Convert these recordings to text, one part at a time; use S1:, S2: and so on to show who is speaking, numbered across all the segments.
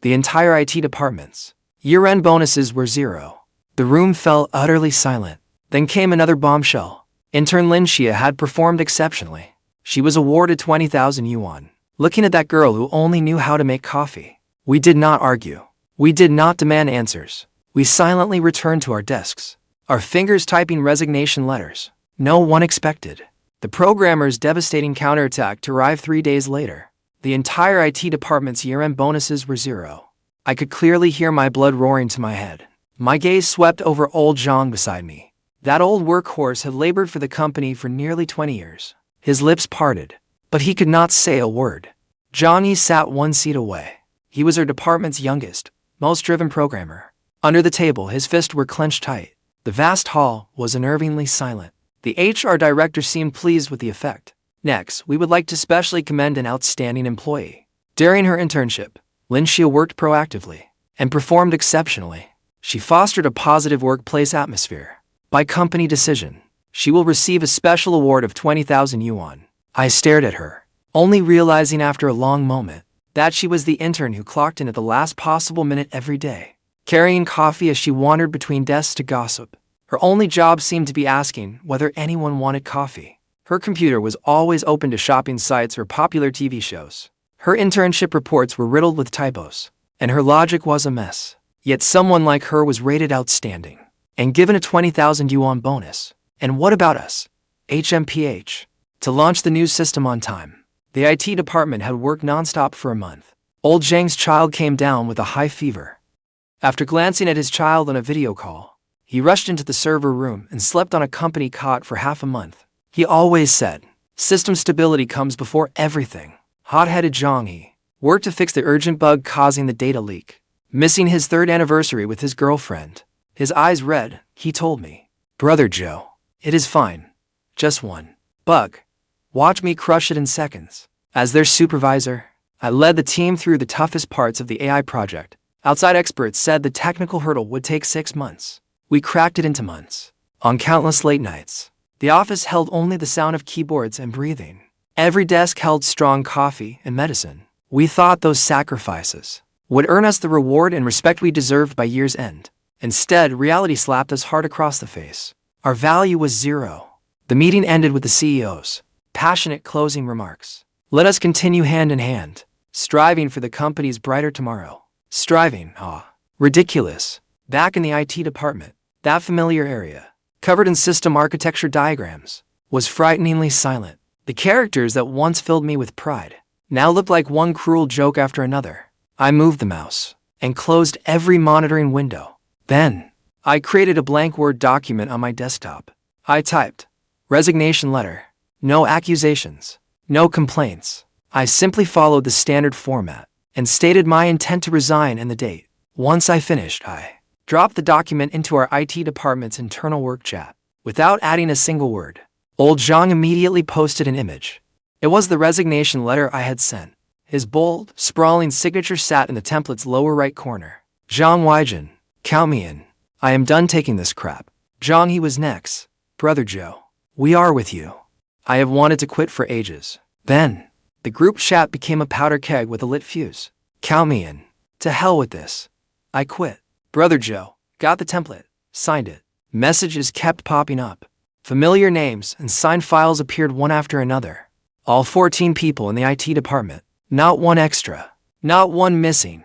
S1: The entire IT department's year-end bonuses were zero. The room fell utterly silent. Then came another bombshell. Intern Shiya had performed exceptionally. She was awarded 20,000 yuan. Looking at that girl who only knew how to make coffee, we did not argue. We did not demand answers. We silently returned to our desks, our fingers typing resignation letters. No one expected the programmer's devastating counterattack to arrive 3 days later. The entire IT department's year-end bonuses were zero. I could clearly hear my blood roaring to my head. My gaze swept over old Zhang beside me. That old workhorse had labored for the company for nearly 20 years. His lips parted, but he could not say a word. Johnny sat one seat away. He was our department's youngest, most driven programmer. Under the table, his fists were clenched tight. The vast hall was unnervingly silent. The HR director seemed pleased with the effect. Next, we would like to specially commend an outstanding employee. During her internship, Shiya worked proactively and performed exceptionally. She fostered a positive workplace atmosphere. By company decision, she will receive a special award of 20,000 yuan. I stared at her, only realizing after a long moment that she was the intern who clocked in at the last possible minute every day, carrying coffee as she wandered between desks to gossip. Her only job seemed to be asking whether anyone wanted coffee. Her computer was always open to shopping sites or popular TV shows. Her internship reports were riddled with typos, and her logic was a mess. Yet someone like her was rated outstanding and given a 20,000 yuan bonus. And what about us? HMPH. To launch the new system on time. The IT department had worked nonstop for a month. Old Zhang's child came down with a high fever. After glancing at his child on a video call, he rushed into the server room and slept on a company cot for half a month. He always said, system stability comes before everything. Hot-headed Zhang He worked to fix the urgent bug causing the data leak. Missing his 3rd anniversary with his girlfriend. His eyes red, he told me, "Brother Zhou, it is fine. Just one bug. Watch me crush it in seconds." As their supervisor, I led the team through the toughest parts of the AI project. Outside experts said the technical hurdle would take 6 months. We cracked it into months. On countless late nights, the office held only the sound of keyboards and breathing. Every desk held strong coffee and medicine. We thought those sacrifices would earn us the reward and respect we deserved by year's end. Instead, reality slapped us hard across the face. Our value was zero. The meeting ended with the CEO's passionate closing remarks. Let us continue hand in hand, striving for the company's brighter tomorrow. Striving, ridiculous. Back in the IT department, that familiar area, covered in system architecture diagrams, was frighteningly silent. The characters that once filled me with pride now looked like one cruel joke after another. I moved the mouse and closed every monitoring window. Then, I created a blank Word document on my desktop. I typed, "Resignation letter. No accusations. No complaints." I simply followed the standard format and stated my intent to resign and the date. Once I finished, I dropped the document into our IT department's internal work chat. Without adding a single word, old Zhang immediately posted an image. It was the resignation letter I had sent. His bold, sprawling signature sat in the template's lower right corner. "Zhang Weijin, count me in. I am done taking this crap." Zhang He was next. "Brother Zhou, we are with you. I have wanted to quit for ages." Then, the group chat became a powder keg with a lit fuse. "Count me in. To hell with this. I quit." Brother Zhou got the template, signed it. Messages kept popping up. Familiar names and signed files appeared one after another. All 14 people in the IT department. Not one extra. Not one missing.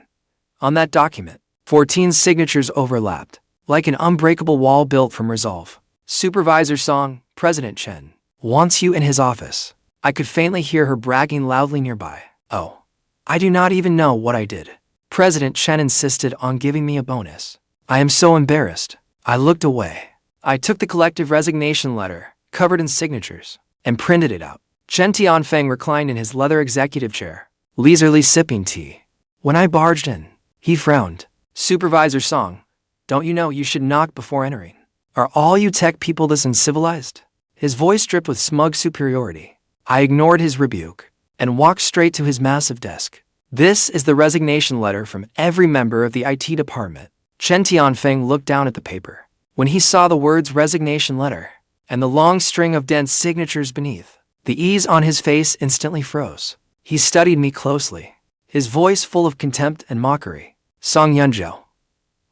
S1: On that document, 14 signatures overlapped, like an unbreakable wall built from resolve. Supervisor Song, President Chen, wants you in his office. I could faintly hear her bragging loudly nearby. "Oh, I do not even know what I did. President Chen insisted on giving me a bonus. I am so embarrassed." I looked away. I took the collective resignation letter, covered in signatures, and printed it out. Chen Tianfeng reclined in his leather executive chair, leisurely sipping tea. When I barged in, he frowned. "Supervisor Song, don't you know you should knock before entering? Are all you tech people this uncivilized?" His voice dripped with smug superiority. I ignored his rebuke and walked straight to his massive desk. "This is the resignation letter from every member of the IT department." Chen Tianfeng looked down at the paper. When he saw the words resignation letter and the long string of dense signatures beneath, the ease on his face instantly froze. He studied me closely. his voice full of contempt and mockery. Yunzhou,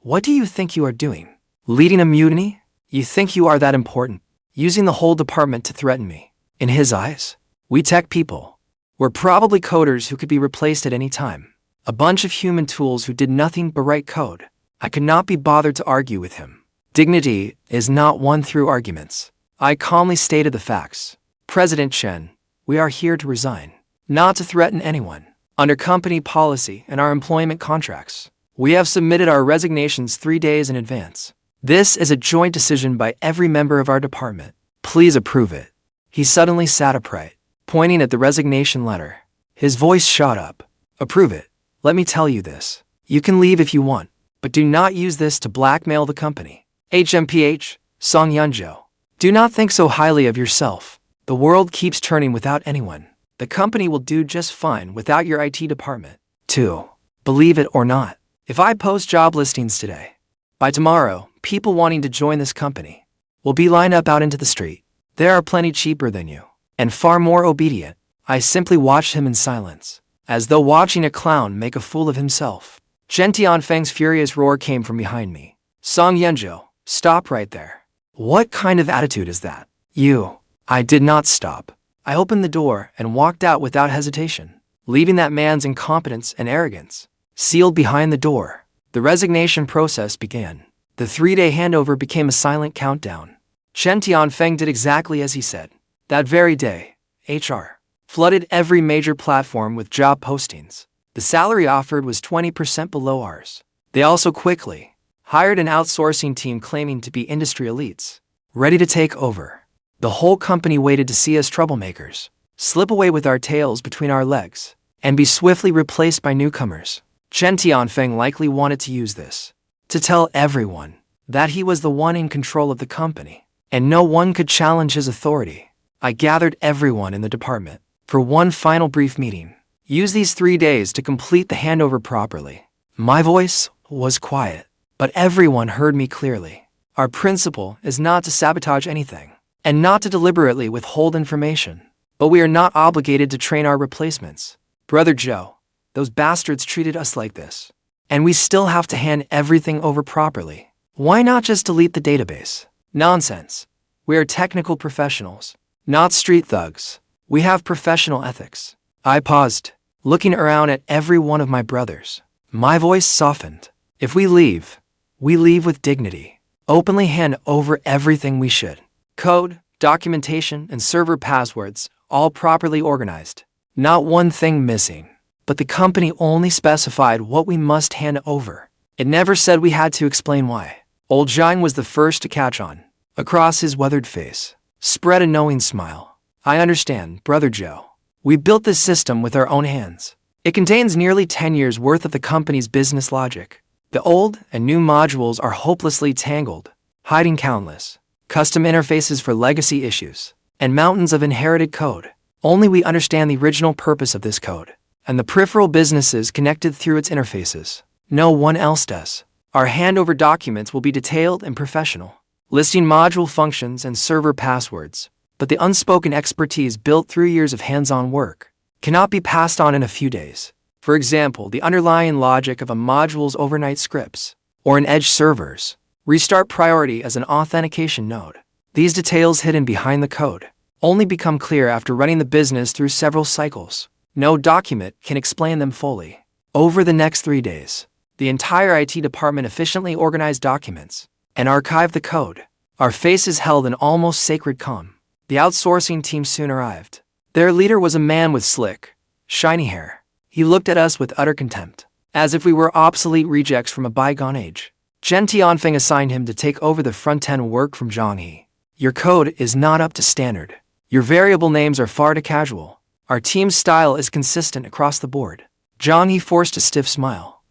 S1: what do you think you are doing? Leading a mutiny? You think you are that important? Using the whole department to threaten me? In his eyes, we tech people were probably coders who could be replaced at any time. A bunch of human tools who did nothing but write code. I could not be bothered to argue with him. Dignity is not won through arguments. I calmly stated the facts. President Chen, we are here to resign, not to threaten anyone. Under company policy and our employment contracts, we have submitted our resignations 3 days in advance. This is a joint decision by every member of our department. Please approve it. He suddenly sat upright, pointing at the resignation letter. His voice shot up. Approve it. Let me tell you this. You can leave if you want, but do not use this to blackmail the company. HMPH, Yunzhou. Do not think so highly of yourself. The world keeps turning without anyone. The company will do just fine without your IT department. 2. Believe it or not, if I post job listings today, by tomorrow, people wanting to join this company will be lined up out into the street. There are plenty cheaper than you, and far more obedient. I simply watched him in silence, as though watching a clown make a fool of himself. Tianfeng's furious roar came from behind me. Yunzhou, stop right there. What kind of attitude is that? You. I did not stop. I opened the door and walked out without hesitation, leaving that man's incompetence and arrogance sealed behind the door. The resignation process began. The 3-day handover became a silent countdown. Tianfeng did exactly as he said. That very day, HR flooded every major platform with job postings. The salary offered was 20% below ours. They also quickly hired an outsourcing team claiming to be industry elites, ready to take over. The whole company waited to see us troublemakers slip away with our tails between our legs and be swiftly replaced by newcomers. Tianfeng likely wanted to use this to tell everyone that he was the one in control of the company, and no one could challenge his authority. I gathered everyone in the department for one final brief meeting. Use these 3 days to complete the handover properly. My voice was quiet, but everyone heard me clearly. Our principle is not to sabotage anything, and not to deliberately withhold information. But we are not obligated to train our replacements. Brother Zhou, those bastards treated us like this, and we still have to hand everything over properly. Why not just delete the database? Nonsense. We are technical professionals, not street thugs. We have professional ethics. I paused, looking around at every one of my brothers. My voice softened. If we leave with dignity. Openly hand over everything we should. Code, documentation, and server passwords, all properly organized. Not one thing missing. But the company only specified what we must hand over. It never said we had to explain why. Old Zhang was the first to catch on. Across his weathered face spread a knowing smile. I understand, Brother Zhou. We built this system with our own hands. It contains nearly 10 years worth of the company's business logic. The old and new modules are hopelessly tangled, hiding countless custom interfaces for legacy issues and mountains of inherited code. Only we understand the original purpose of this code and the peripheral businesses connected through its interfaces. No one else does. Our handover documents will be detailed and professional, listing module functions and server passwords, but the unspoken expertise built through years of hands-on work cannot be passed on in a few days. For example, the underlying logic of a module's overnight scripts, or an edge server's restart priority as an authentication node. These details hidden behind the code only become clear after running the business through several cycles. No document can explain them fully. Over the next 3 days, the entire IT department efficiently organized documents and archived the code. Our faces held an almost sacred calm. The outsourcing team soon arrived. Their leader was a man with slick, shiny hair. He looked at us with utter contempt, as if we were obsolete rejects from a bygone age. Tianfeng assigned him to take over the front-end work from Zhang. Your code is not up to standard. Your variable names are far too casual. Our team's style is consistent across the board. Zhang forced a stiff smile.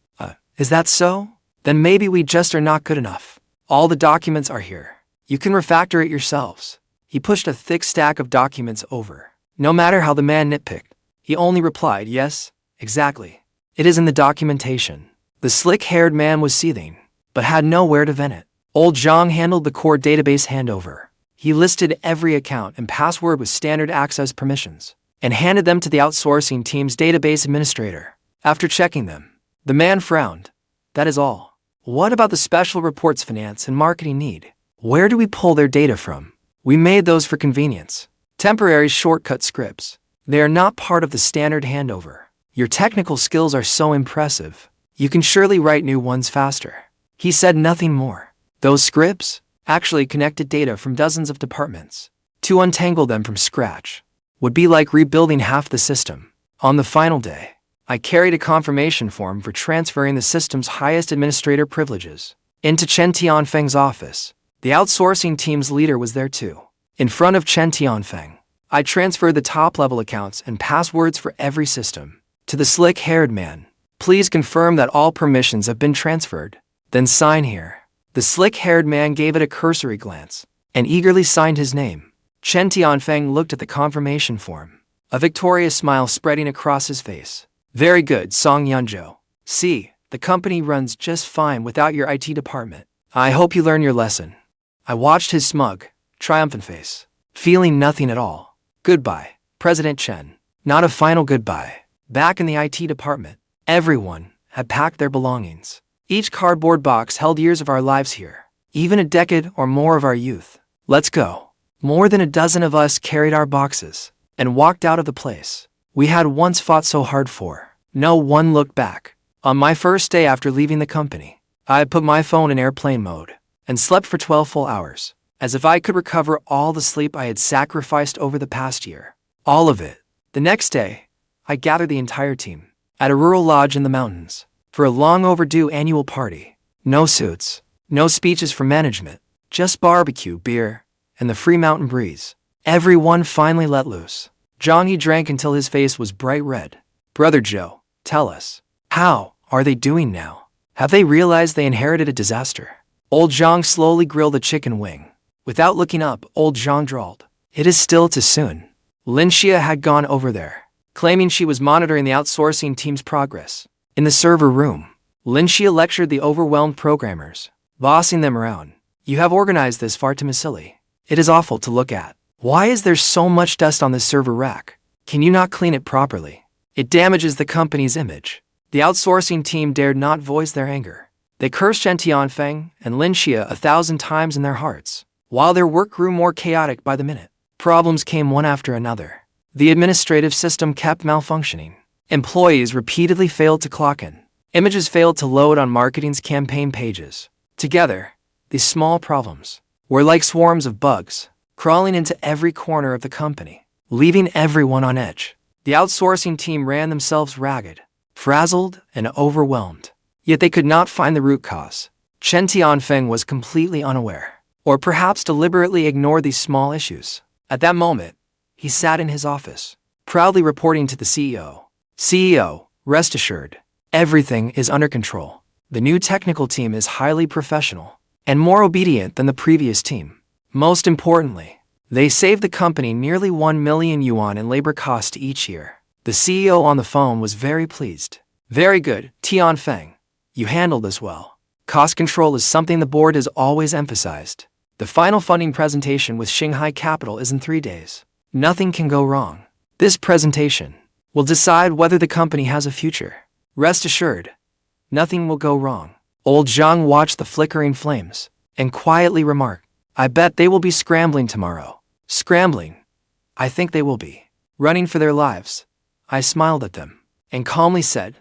S1: Is that so? Then maybe we just are not good enough. All the documents are here. You can refactor it yourselves. He pushed a thick stack of documents over. No matter how the man nitpicked, he only replied, yes, exactly. It is in the documentation. The slick-haired man was seething, but had nowhere to vent it. Old Zhang handled the core database handover. He listed every account and password with standard access permissions, and handed them to the outsourcing team's database administrator. After checking them, the man frowned. That is all. What about the special reports finance and marketing need? Where do we pull their data from? We made those for convenience. Temporary shortcut scripts. They are not part of the standard handover. Your technical skills are so impressive. You can surely write new ones faster. He said nothing more. Those scripts actually connected data from dozens of departments. To untangle them from scratch would be like rebuilding half the system. On the final day, I carried a confirmation form for transferring the system's highest administrator privileges into Chen Tianfeng's office. The outsourcing team's leader was there too. In front of Chen Tianfeng, I transferred the top-level accounts and passwords for every system. To the slick-haired man, please confirm that all permissions have been transferred. Then sign here. The slick-haired man gave it a cursory glance and eagerly signed his name. Chen Tianfeng looked at the confirmation form, a victorious smile spreading across his face. Very good, Song Yunzhou. See, the company runs just fine without your IT department. I hope you learn your lesson. I watched his smug, triumphant face, feeling nothing at all. Goodbye, President Chen. Not a final goodbye. Back in the IT department, everyone had packed their belongings. Each cardboard box held years of our lives here, even a decade or more of our youth. Let's go. More than a dozen of us carried our boxes and walked out of the place we had once fought so hard for. No one looked back. On my first day after leaving the company, I had put my phone in airplane mode and slept for 12 full hours, as if I could recover all the sleep I had sacrificed over the past year. All of it. The next day, I gathered the entire team at a rural lodge in the mountains for a long overdue annual party. No suits, no speeches from management, just barbecue, beer, and the free mountain breeze. Everyone finally let loose. Zhang drank until his face was bright red. Brother Zhou, tell us, how are they doing now? Have they realized they inherited a disaster? Old Zhang slowly grilled a chicken wing. Without looking up, old Zhang drawled, it is still too soon. Shiya had gone over there, claiming she was monitoring the outsourcing team's progress. In the server room, Shiya lectured the overwhelmed programmers, bossing them around. You have organized this far too messily. It is awful to look at. Why is there so much dust on this server rack? Can you not clean it properly? It damages the company's image. The outsourcing team dared not voice their anger. They cursed Chen Tianfeng and Shiya 1,000 times in their hearts, while their work grew more chaotic by the minute. Problems came one after another. The administrative system kept malfunctioning. Employees repeatedly failed to clock in. Images failed to load on marketing's campaign pages. Together, these small problems were like swarms of bugs, crawling into every corner of the company, leaving everyone on edge. The outsourcing team ran themselves ragged, frazzled and overwhelmed. Yet they could not find the root cause. Chen Tianfeng was completely unaware, or perhaps deliberately ignored these small issues. At that moment, he sat in his office, proudly reporting to the CEO. CEO, rest assured, everything is under control. The new technical team is highly professional and more obedient than the previous team. Most importantly, they saved the company nearly 1 million yuan in labor costs each year. The CEO on the phone was very pleased. Very good, Tianfeng. You handled this well. Cost control is something the board has always emphasized. The final funding presentation with Shanghai Capital is in 3 days. Nothing can go wrong. This presentation will decide whether the company has a future. Rest assured, nothing will go wrong. Old Zhang watched the flickering flames and quietly remarked, I bet they will be scrambling tomorrow. Scrambling? I think they will be. Running for their lives. I smiled at them and calmly said,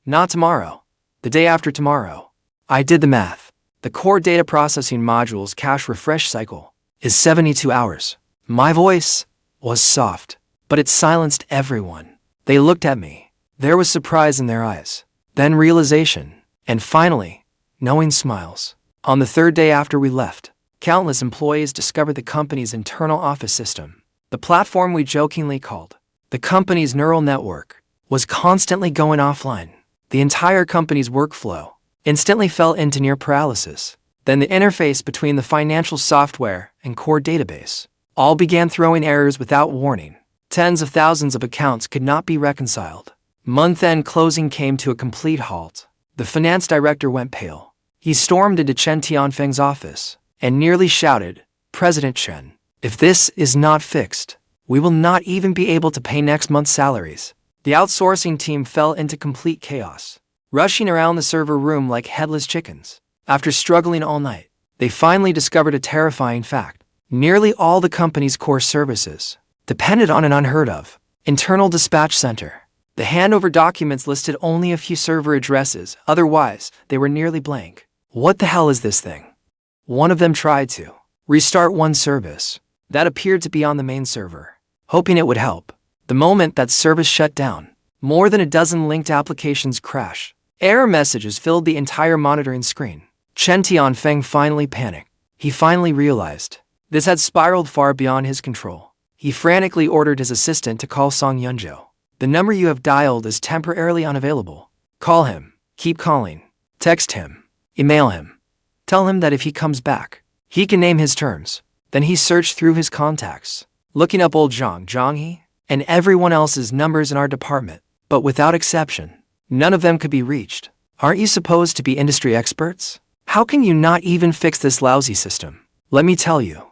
S1: not tomorrow. The day after tomorrow. I did the math. The core data processing module's cache refresh cycle is 72 hours. My voice was soft, but it silenced everyone. They looked at me. There was surprise in their eyes, then realization, and finally, knowing smiles. On the 3rd day after we left, countless employees discovered the company's internal office system. The platform we jokingly called the company's neural network was constantly going offline. The entire company's workflow instantly fell into near paralysis. Then the interface between the financial software and core database all began throwing errors without warning. Tens of thousands of accounts could not be reconciled. Month-end closing came to a complete halt. The finance director went pale. He stormed into Chen Tianfeng's office and nearly shouted, President Chen, if this is not fixed, we will not even be able to pay next month's salaries. The outsourcing team fell into complete chaos, rushing around the server room like headless chickens. After struggling all night, they finally discovered a terrifying fact. Nearly all the company's core services depended on an unheard of internal dispatch center. The handover documents listed only a few server addresses, otherwise, they were nearly blank. What the hell is this thing? One of them tried to restart one service that appeared to be on the main server, hoping it would help. The moment that service shut down, more than a dozen linked applications crashed. Error messages filled the entire monitoring screen. Chen Tianfeng finally panicked. He finally realized this had spiraled far beyond his control. He frantically ordered his assistant to call Song Yunzhou. The number you have dialed is temporarily unavailable. Call him. Keep calling. Text him. Email him. Tell him that if he comes back, he can name his terms. Then he searched through his contacts, looking up old Zhang and everyone else's numbers in our department, but without exception, none of them could be reached. Aren't you supposed to be industry experts? How can you not even fix this lousy system? Let me tell you,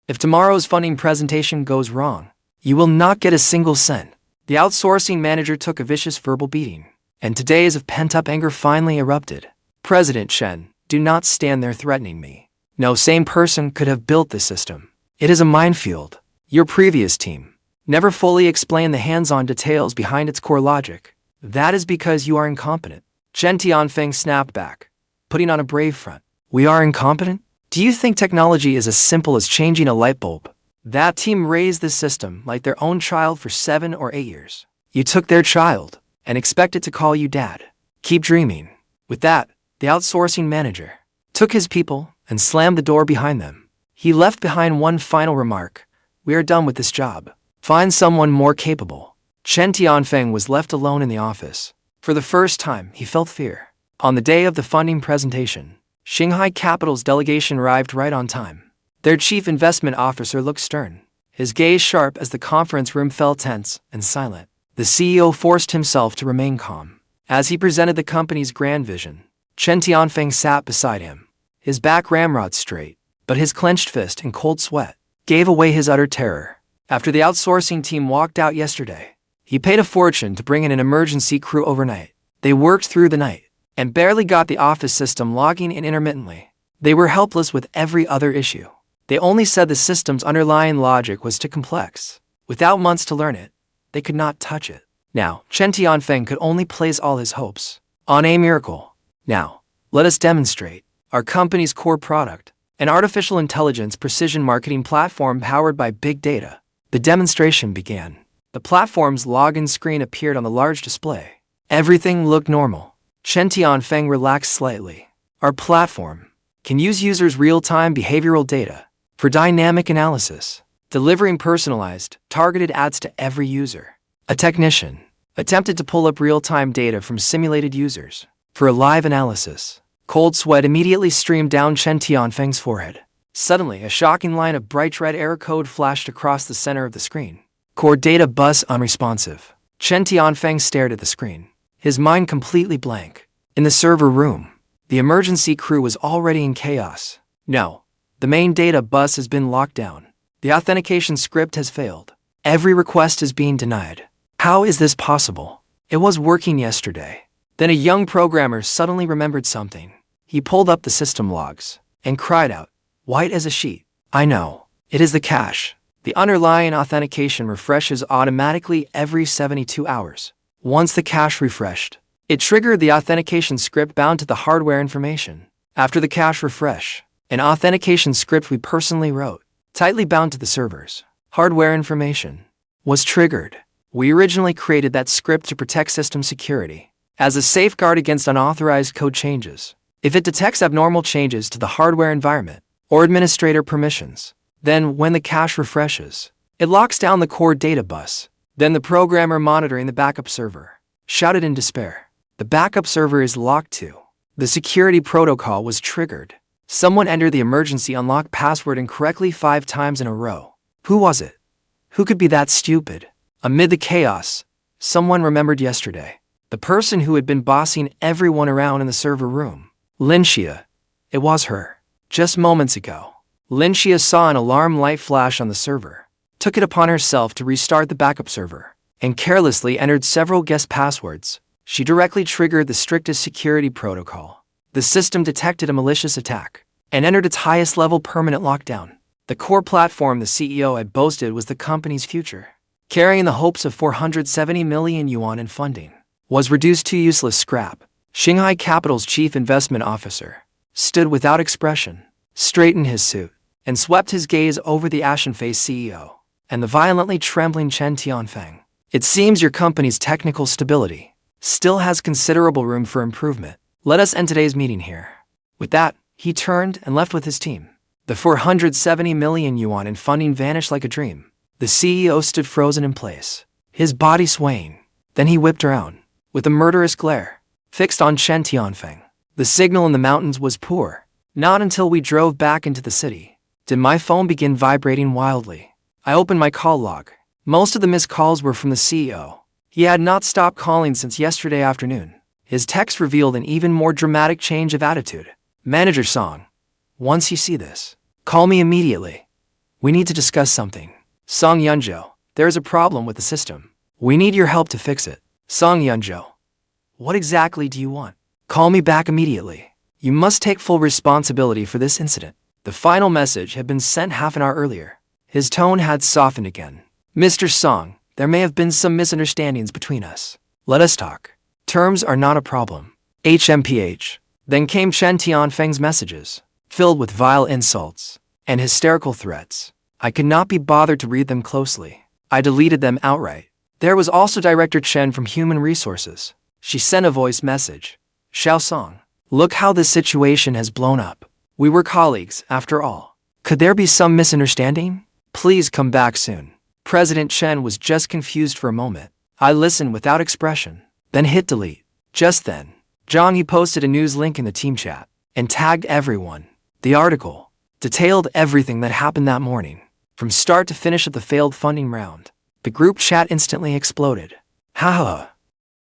S1: if tomorrow's funding presentation goes wrong, you will not get a single cent. The outsourcing manager took a vicious verbal beating, and today's of pent-up anger finally erupted. President Chen, do not stand there threatening me. No sane person could have built this system. It is a minefield. Your previous team never fully explained the hands-on details behind its core logic. That is because you are incompetent. Chen Tianfeng snapped back, putting on a brave front. We are incompetent? Do you think technology is as simple as changing a light bulb? That team raised this system like their own child for 7 or 8 years. You took their child and expected to call you dad. Keep dreaming. With that, the outsourcing manager took his people and slammed the door behind them. He left behind one final remark. We are done with this job. Find someone more capable. Chen Tianfeng was left alone in the office. For the first time, he felt fear. On the day of the funding presentation, Shanghai Capital's delegation arrived right on time. Their chief investment officer looked stern, his gaze sharp as the conference room felt tense and silent. The CEO forced himself to remain calm. As he presented the company's grand vision, Chen Tianfeng sat beside him, his back ramrod straight, but his clenched fist and cold sweat gave away his utter terror. After the outsourcing team walked out yesterday, he paid a fortune to bring in an emergency crew overnight. They worked through the night and barely got the office system logging in intermittently. They were helpless with every other issue. They only said the system's underlying logic was too complex. Without months to learn it, they could not touch it. Now, Chen Tianfeng could only place all his hopes on a miracle. Now, let us demonstrate our company's core product, an artificial intelligence precision marketing platform powered by big data. The demonstration began. The platform's login screen appeared on the large display. Everything looked normal. Chen Tianfeng relaxed slightly. Our platform can use users' real-time behavioral data for dynamic analysis, delivering personalized, targeted ads to every user. A technician attempted to pull up real-time data from simulated users for a live analysis. Cold sweat immediately streamed down Chen Tianfeng's forehead. Suddenly, a shocking line of bright red error code flashed across the center of the screen. Core data bus unresponsive. Chen Tianfeng stared at the screen, his mind completely blank. In the server room, the emergency crew was already in chaos. No, the main data bus has been locked down. The authentication script has failed. Every request is being denied. How is this possible? It was working yesterday. Then a young programmer suddenly remembered something. He pulled up the system logs and cried out, white as a sheet. I know. It is the cache. The underlying authentication refreshes automatically every 72 hours. Once the cache refreshed, it triggered the authentication script bound to the hardware information. After the cache refresh, an authentication script we personally wrote, tightly bound to the server's hardware information, was triggered. We originally created that script to protect system security as a safeguard against unauthorized code changes. If it detects abnormal changes to the hardware environment or administrator permissions, then when the cache refreshes, it locks down the core data bus. Then the programmer monitoring the backup server shouted in despair. The backup server is locked too. The security protocol was triggered. Someone entered the emergency unlock password incorrectly 5 times in a row. Who was it? Who could be that stupid? Amid the chaos, someone remembered yesterday. The person who had been bossing everyone around in the server room. Shiya. It was her. Just moments ago, Shiya saw an alarm light flash on the server, took it upon herself to restart the backup server, and carelessly entered several guest passwords. She directly triggered the strictest security protocol. The system detected a malicious attack and entered its highest level permanent lockdown. The core platform the CEO had boasted was the company's future, carrying the hopes of 470 million yuan in funding, was reduced to useless scrap. Shanghai Capital's chief investment officer stood without expression, straightened his suit, and swept his gaze over the ashen-faced CEO and the violently trembling Chen Tianfeng. It seems your company's technical stability still has considerable room for improvement. Let us end today's meeting here. With that, he turned and left with his team. The 470 million yuan in funding vanished like a dream. The CEO stood frozen in place, his body swaying. Then he whipped around, with a murderous glare, fixed on Chen Tianfeng. The signal in the mountains was poor. Not until we drove back into the city did my phone begin vibrating wildly. I opened my call log. Most of the missed calls were from the CEO. He had not stopped calling since yesterday afternoon. His text revealed an even more dramatic change of attitude. Manager Song, once you see this, call me immediately. We need to discuss something. Song Yunzhou, there is a problem with the system. We need your help to fix it. Song Yunzhou, what exactly do you want? Call me back immediately. You must take full responsibility for this incident. The final message had been sent half an hour earlier. His tone had softened again. Mr. Song, there may have been some misunderstandings between us. Let us talk. Terms are not a problem. HMPH. Then came Chen Tianfeng's messages, filled with vile insults and hysterical threats. I could not be bothered to read them closely. I deleted them outright. There was also Director Chen from Human Resources. She sent a voice message. Xiao Song, look how this situation has blown up. We were colleagues, after all. Could there be some misunderstanding? Please come back soon. President Chen was just confused for a moment. I listened without expression, then hit delete. Just then, Zhang He posted a news link in the team chat and tagged everyone. The article detailed everything that happened that morning, from start to finish of the failed funding round. The group chat instantly exploded. Ha.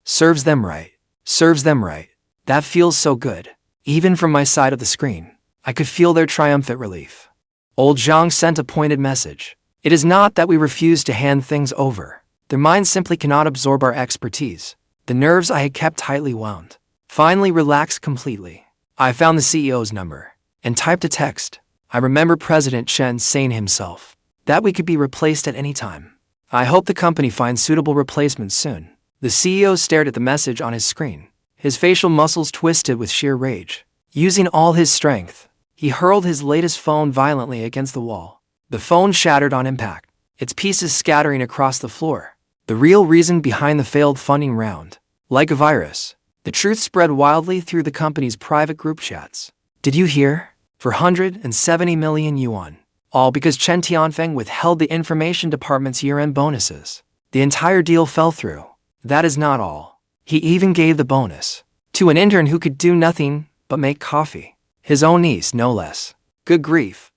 S1: Serves them right. Serves them right. That feels so good. Even from my side of the screen, I could feel their triumphant relief. Old Zhang sent a pointed message. It is not that we refuse to hand things over. Their minds simply cannot absorb our expertise. The nerves I had kept tightly wound finally relaxed completely. I found the CEO's number and typed a text. I remember President Chen saying himself that we could be replaced at any time. I hope the company finds suitable replacements soon. The CEO stared at the message on his screen. His facial muscles twisted with sheer rage. Using all his strength, he hurled his latest phone violently against the wall. The phone shattered on impact, its pieces scattering across the floor. The real reason behind the failed funding round. Like a virus, the truth spread wildly through the company's private group chats. Did you hear? For 170 million yuan. All because Chen Tianfeng withheld the information department's year-end bonuses. The entire deal fell through. That is not all. He even gave the bonus to an intern who could do nothing but make coffee. His own niece, no less. Good grief.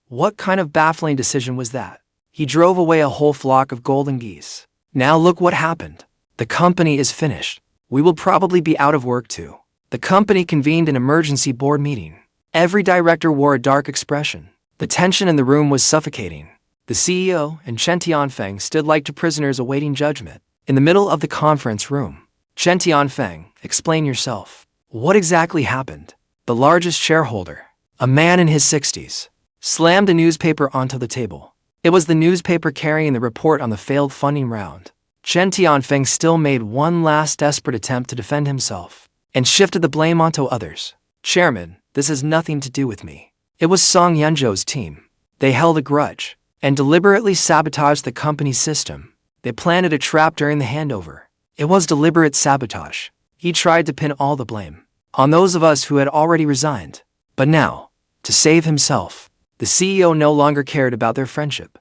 S1: What kind of baffling decision was that? He drove away a whole flock of golden geese. Now look what happened. The company is finished. We will probably be out of work too. The company convened an emergency board meeting. Every director wore a dark expression. The tension in the room was suffocating. The CEO and Chen Tianfeng stood like two prisoners awaiting judgment. In the middle of the conference room, Chen Tianfeng, explain yourself. What exactly happened? The largest shareholder, a man in his 60s, slammed a newspaper onto the table. It was the newspaper carrying the report on the failed funding round. Chen Tianfeng still made one last desperate attempt to defend himself and shifted the blame onto others. Chairman, this has nothing to do with me. It was Song Yunzhou's team. They held a grudge and deliberately sabotaged the company's system. They planted a trap during the handover. It was deliberate sabotage. He tried to pin all the blame on those of us who had already resigned. But now, to save himself, the CEO no longer cared about their friendship.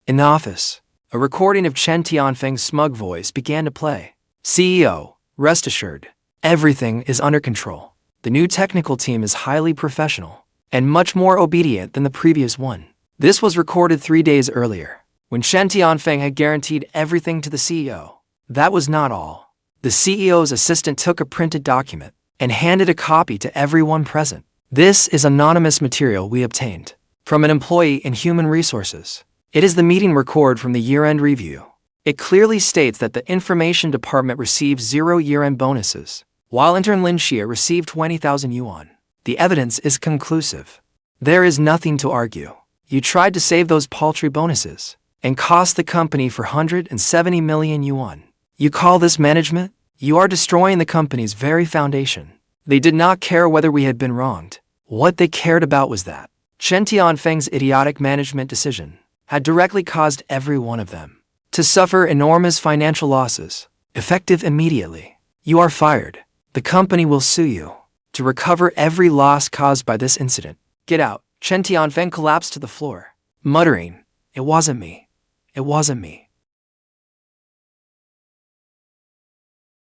S1: In the office, a recording of Chen Tianfeng's smug voice began to play. CEO, rest assured, everything is under control. The new technical team is highly professional and much more obedient than the previous one. This was recorded 3 days earlier, when Chen Tianfeng had guaranteed everything to the CEO. That was not all. The CEO's assistant took a printed document and handed a copy to everyone present. This is anonymous material we obtained from an employee in Human Resources. It is the meeting record from the year-end review. It clearly states that the information department received 0 year-end bonuses, while intern Lin Shiya received 20,000 yuan. The evidence is conclusive. There is nothing to argue. You tried to save those paltry bonuses and cost the company 470 million yuan. You call this management? You are destroying the company's very foundation. They did not care whether we had been wronged. What they cared about was that Chen Tianfeng's idiotic management decision had directly caused every one of them to suffer enormous financial losses, effective immediately. You are fired. The company will sue you to recover every loss caused by this incident. Get out. Chen Tianfeng collapsed to the floor, muttering, "It wasn't me. It wasn't me."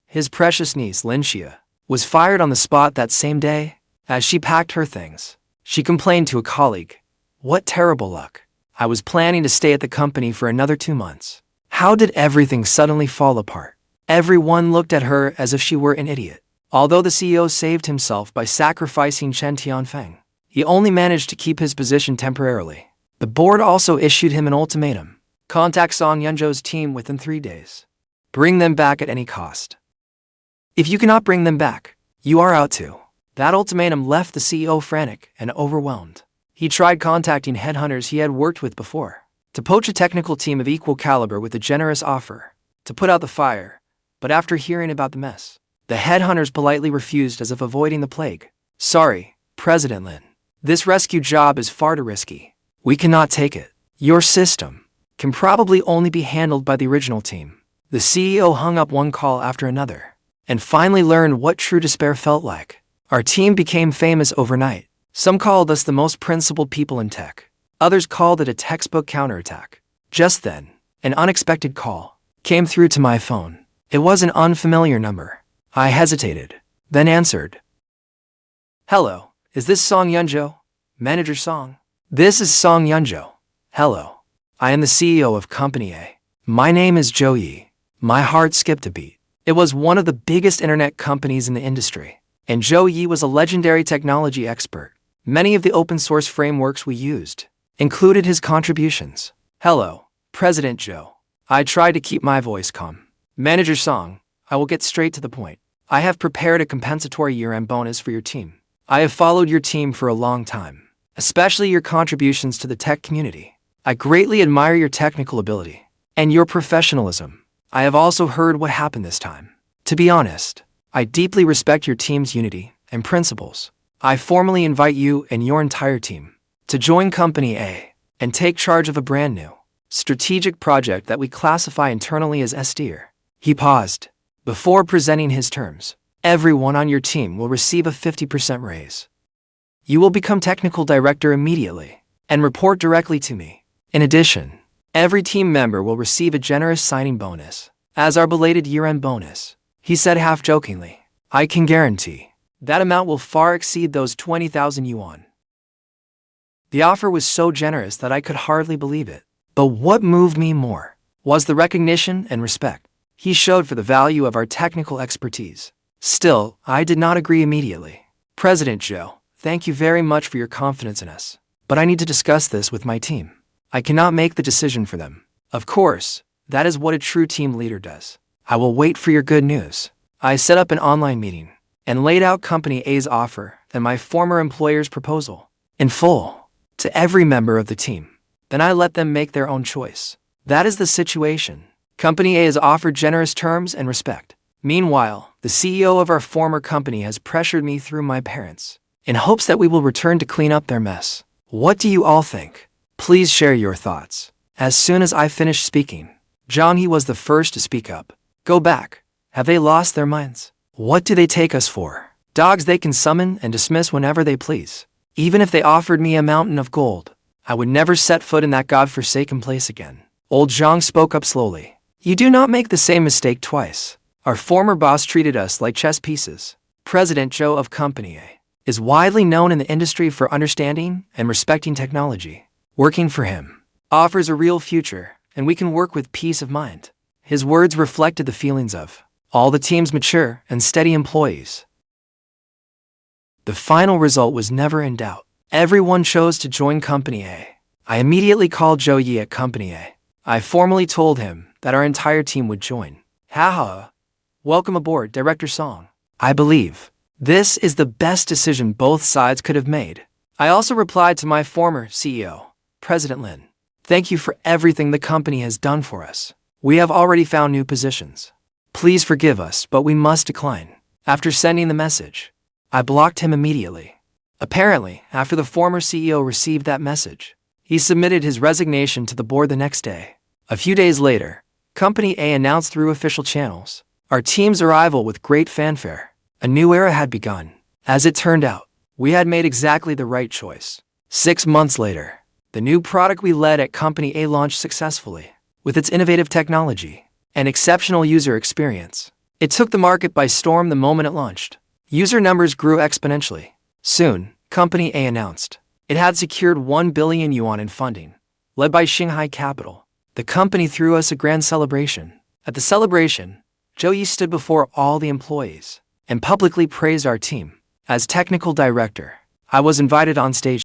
S1: His precious niece, Lin Shiya, was fired on the spot that same day. As she packed her things, she complained to a colleague, "What terrible luck. I was planning to stay at the company for another 2 months. How did everything suddenly fall apart?" Everyone looked at her as if she were an idiot. Although the CEO saved himself by sacrificing Chen Tianfeng, he only managed to keep his position temporarily. The board also issued him an ultimatum. Contact Song Yunzhou's team within 3 days. Bring them back at any cost. If you cannot bring them back, you are out too. That ultimatum left the CEO frantic and overwhelmed. He tried contacting headhunters he had worked with before to poach a technical team of equal caliber with a generous offer to put out the fire, but after hearing about the mess, the headhunters politely refused as if avoiding the plague. "Sorry, President Lin. This rescue job is far too risky. We cannot take it. Your system can probably only be handled by the original team." The CEO hung up one call after another and finally learned what true despair felt like. "Our team became famous overnight. Some called us the most principled people in tech. Others called it a textbook counterattack." Just then, an unexpected call came through to my phone. It was an unfamiliar number. I hesitated, then answered. "Hello, is this Song Yunzhou? Manager Song?" "This is Song Yunzhou. Hello. I am the CEO of Company A. My name is Zhou." My heart skipped a beat. It was one of the biggest internet companies in the industry, and Zhou was a legendary technology expert. Many of the open-source frameworks we used included his contributions. "Hello, President Zhou." I tried to keep my voice calm. "Manager Song, I will get straight to the point. I have prepared a compensatory year-end bonus for your team. I have followed your team for a long time, especially your contributions to the tech community. I greatly admire your technical ability and your professionalism. I have also heard what happened this time. To be honest, I deeply respect your team's unity and principles. I formally invite you and your entire team to join Company A and take charge of a brand new, strategic project that we classify internally as S-tier." He paused before presenting his terms. "Everyone on your team will receive a 50% raise. You will become technical director immediately and report directly to me. In addition, every team member will receive a generous signing bonus as our belated year-end bonus." He said half-jokingly, "I can guarantee that amount will far exceed those 20,000 yuan." The offer was so generous that I could hardly believe it. But what moved me more was the recognition and respect he showed for the value of our technical expertise. Still, I did not agree immediately. "President Zhou, thank you very much for your confidence in us, but I need to discuss this with my team. I cannot make the decision for them." "Of course, that is what a true team leader does. I will wait for your good news." I set up an online meeting and laid out Company A's offer and my former employer's proposal in full to every member of the team. Then I let them make their own choice. That is the situation. Company A has offered generous terms and respect. Meanwhile, the CEO of our former company has pressured me through my parents in hopes that we will return to clean up their mess. What do you all think? Please share your thoughts. As soon as I finished speaking, Zhang He was the first to speak up. "Go back. Have they lost their minds? What do they take us for? Dogs they can summon and dismiss whenever they please. Even if they offered me a mountain of gold, I would never set foot in that godforsaken place again." Old Zhang spoke up slowly. "You do not make the same mistake twice. Our former boss treated us like chess pieces. President Zhou of Company A is widely known in the industry for understanding and respecting technology. Working for him offers a real future, and we can work with peace of mind." His words reflected the feelings of all the team's mature and steady employees. The final result was never in doubt. Everyone chose to join Company A. I immediately called Zhou at Company A. I formally told him that our entire team would join. Haha. Welcome aboard, Director Song. I believe this is the best decision both sides could have made. I also replied to my former CEO, President Lin. Thank you for everything the company has done for us. We have already found new positions. Please forgive us, but we must decline. After sending the message, I blocked him immediately. Apparently, after the former CEO received that message, he submitted his resignation to the board the next day. A few days later, Company A announced through official channels our team's arrival with great fanfare. A new era had begun. As it turned out, we had made exactly the right choice. 6 months later, the new product we led at Company A launched successfully. With its innovative technology and exceptional user experience, it took the market by storm the moment it launched. User numbers grew exponentially. Soon, Company A announced it had secured 1 billion yuan in funding, led by Shanghai Capital. The company threw us a grand celebration. At the celebration, Zhou stood before all the employees and publicly praised our team. As technical director, I was invited on stage